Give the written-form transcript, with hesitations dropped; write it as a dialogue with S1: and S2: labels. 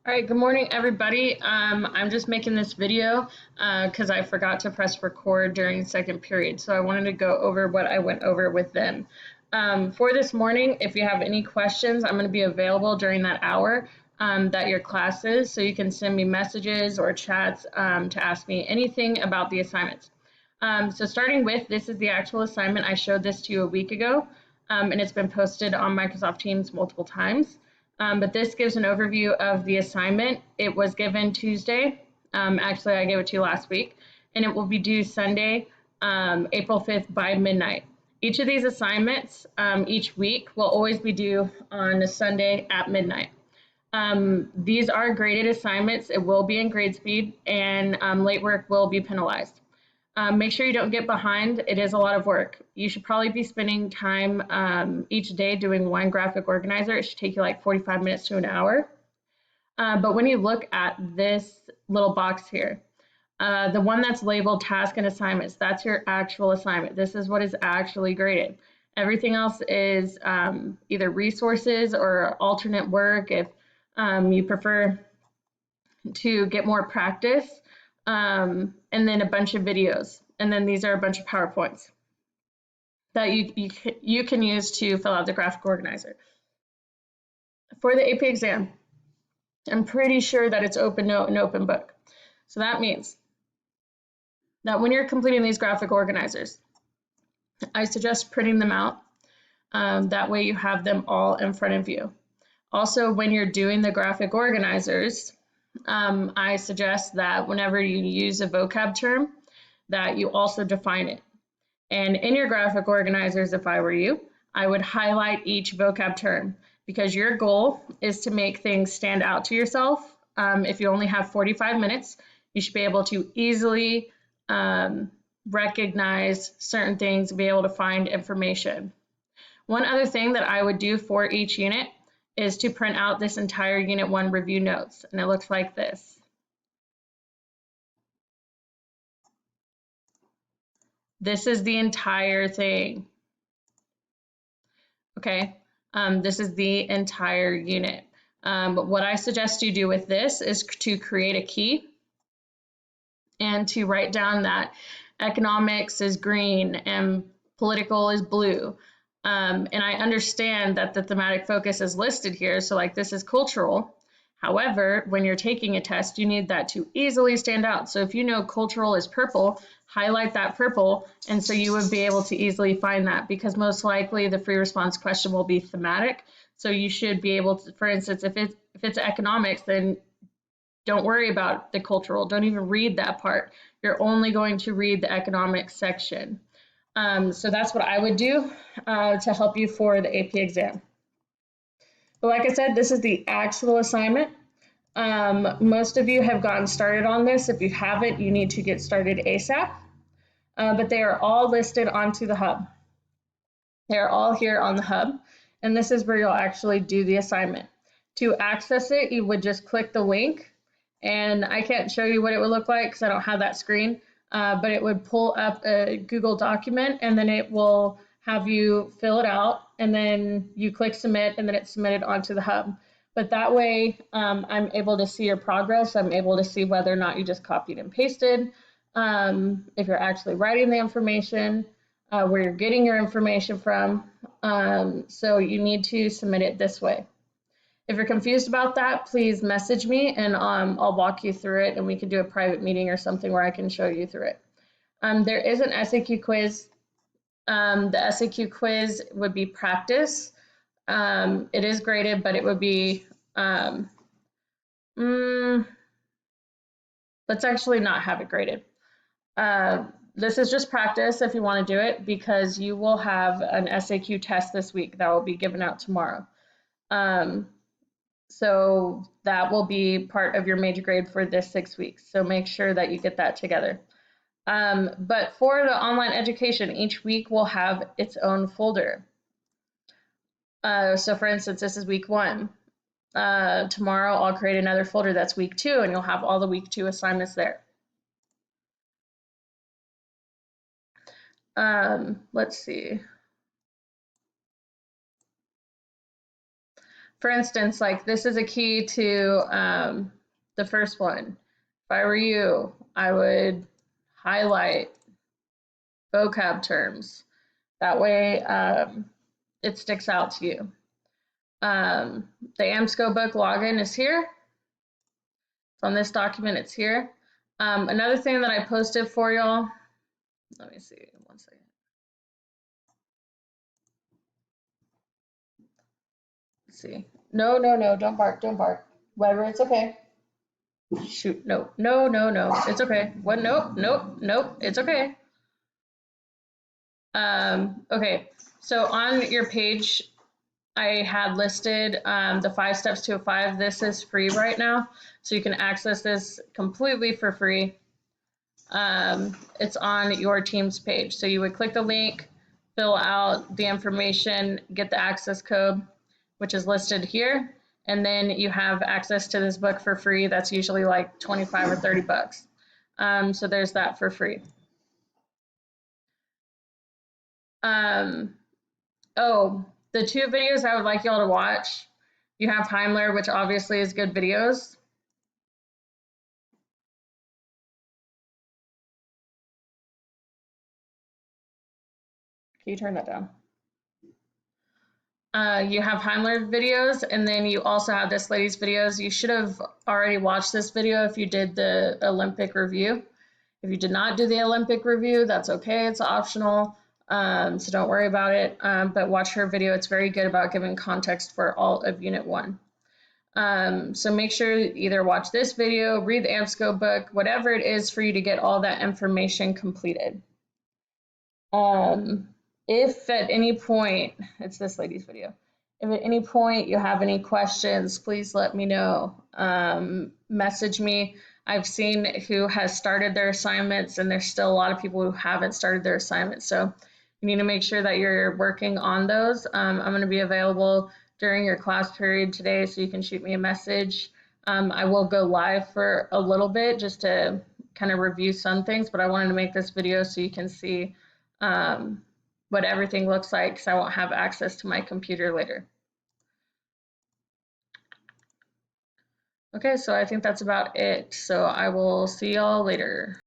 S1: All right, good morning, everybody. I'm just making this video because I forgot to press record during second period. So I wanted to go over what I went over with them. For this morning, if you have any questions, I'm going to be available during that hour that your class is. So you can send me messages or chats to ask me anything about the assignments. So starting with, this is the actual assignment. I showed this to you a week ago, and it's been posted on Microsoft Teams multiple times. But this gives an overview of the assignment. It was given Tuesday. Actually, I gave it to you last week, and it will be due Sunday, April 5th by midnight. Each of these assignments each week will always be due on a Sunday at midnight. These are graded assignments. It will be in grade speed, and late work will be penalized. Make sure you don't get behind. It is a lot of work. You should probably be spending time each day doing one graphic organizer. It should take you like 45 minutes to an hour. But when you look at this little box here, the one that's labeled task and assignments, that's your actual assignment. This is what is actually graded. Everything else is either resources or alternate work if you prefer to get more practice, and then a bunch of videos. And then these are a bunch of PowerPoints that you can use to fill out the graphic organizer. For the AP exam, I'm pretty sure that it's open note and open book. So that means that when you're completing these graphic organizers, I suggest printing them out. That way you have them all in front of you. Also, when you're doing the graphic organizers, I suggest that whenever you use a vocab term, that you also define it. And in your graphic organizers, if I were you, I would highlight each vocab term because your goal is to make things stand out to yourself. If you only have 45 minutes, you should be able to easily recognize certain things, be able to find information. One other thing that I would do for each unit is to print out this entire Unit 1 review notes, and it looks like this. This is the entire thing. Okay, this is the entire unit. But what I suggest you do with this is to create a key and to write down that economics is green and political is blue. And I understand that the thematic focus is listed here, so like this is cultural. However, when you're taking a test, you need that to easily stand out. So if you know cultural is purple, highlight that purple, and so you would be able to easily find that because most likely the free response question will be thematic. So you should be able to, for instance, if it's economics, then don't worry about the cultural. Don't even read that part. You're only going to read the economics section. So that's what I would do to help you for the AP exam. But like I said, this is the actual assignment. Most of you have gotten started on this. If you haven't, you need to get started ASAP. But they are all listed onto the hub. They're all here on the hub, and this is where you'll actually do the assignment. To access it, you would just click the link, and I can't show you what it would look like because I don't have that screen, but it would pull up a Google document, and then it will have you fill it out, and then you click submit, and then it's submitted onto the hub. But that way, I'm able to see your progress. I'm able to see whether or not you just copied and pasted, if you're actually writing the information, where you're getting your information from. So you need to submit it this way. If you're confused about that, please message me and I'll walk you through it and we can do a private meeting or something where I can show you through it. There is an SAQ quiz. The SAQ quiz would be practice. It is graded, but it would be, let's actually not have it graded. This is just practice if you want to do it because you will have an SAQ test this week that will be given out tomorrow. So that will be part of your major grade for this 6 weeks. So make sure that you get that together. But for the online education, each week will have its own folder. So for instance, this is week 1. Tomorrow I'll create another folder that's week 2 and you'll have all the week 2 assignments there. Let's see. for instance, like this is a key to the first one. If I were you, I would highlight vocab terms. That way it sticks out to you. The AMSCO book login is here. It's on this document, it's here. Another thing that I posted for y'all, let me see, one second. Let's see. No, don't bark, don't bark. Whatever, it's okay. Shoot, no, it's okay. What, nope, it's okay. Okay, so on your page, I had listed the 5 steps to a 5. This is free right now, so you can access this completely for free. It's on your team's page. So you would click the link, fill out the information, get the access code, which is listed here, and then you have access to this book for free. That's usually like 25 or 30 bucks. So there's that for free. Oh, the 2 videos I would like y'all to watch. You have Heimler, which obviously is good videos. Can you turn that down? You have Heimler videos, and then you also have this lady's videos. You should have already watched this video if you did the Olympic review. If you did not do the Olympic review, that's okay, it's optional, so don't worry about it, but watch her video. It's very good about giving context for all of Unit 1. So make sure you either watch this video, read the AMSCO book, whatever it is for you to get all that information completed. If at any point, it's this lady's video, if at any point you have any questions, please let me know. Message me. I've seen who has started their assignments, and there's still a lot of people who haven't started their assignments. So you need to make sure that you're working on those. I'm going to be available during your class period today, so you can shoot me a message. I will go live for a little bit just to kind of review some things, but I wanted to make this video so you can see what everything looks like, because I won't have access to my computer later. Okay, so I think that's about it. So I will see y'all later.